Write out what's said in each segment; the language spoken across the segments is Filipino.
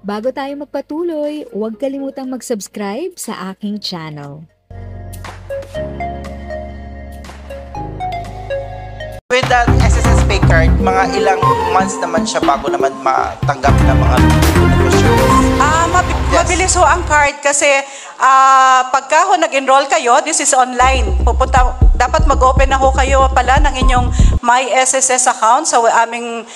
Bago tayo magpatuloy, huwag kalimutang mag-subscribe sa aking channel. With that SSS pay card, mga ilang months naman siya bago naman matanggap ng mga beneficiaries? Mabilis ho ang card kasi pagka ho nag-enroll kayo, this is online. Dapat mag-open na ho kayo pala ng inyong My SSS account sa aming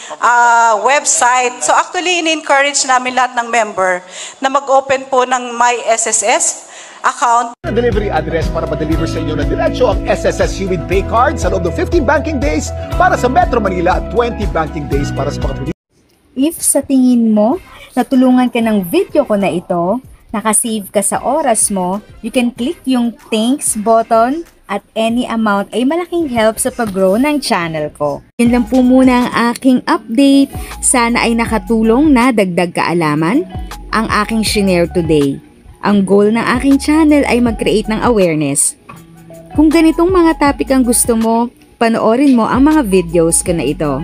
website. So actually, in-encourage namin lahat ng member na mag-open po ng My SSS account. Delivery address para ma-deliver sa inyo ng diretsyo ang SSS with Pay Card sa loob ng 15 banking days para sa Metro Manila at 20 banking days para sa mga probinsya. If sa tingin mo, natulungan ka ng video ko na ito, nakasave ka sa oras mo, you can click yung thanks button at any amount ay malaking help sa pag-grow ng channel ko. Yun lang po muna ang aking update. Sana ay nakatulong na dagdag kaalaman ang aking shinare today. Ang goal ng aking channel ay mag-create ng awareness. Kung ganitong mga topic ang gusto mo, panoorin mo ang mga videos ko na ito.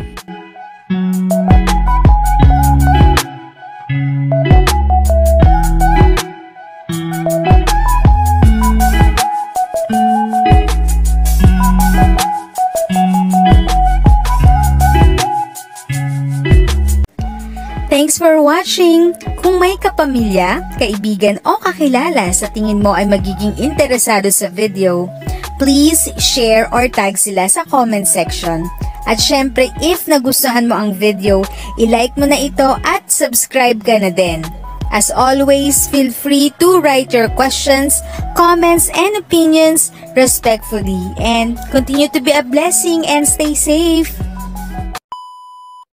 Thanks for watching! Kung may kapamilya, kaibigan o kakilala sa tingin mo ay magiging interesado sa video, please share or tag sila sa comment section. At syempre, if nagustuhan mo ang video, i-like mo na ito at subscribe ka na din. As always, feel free to write your questions, comments, and opinions respectfully. And continue to be a blessing and stay safe!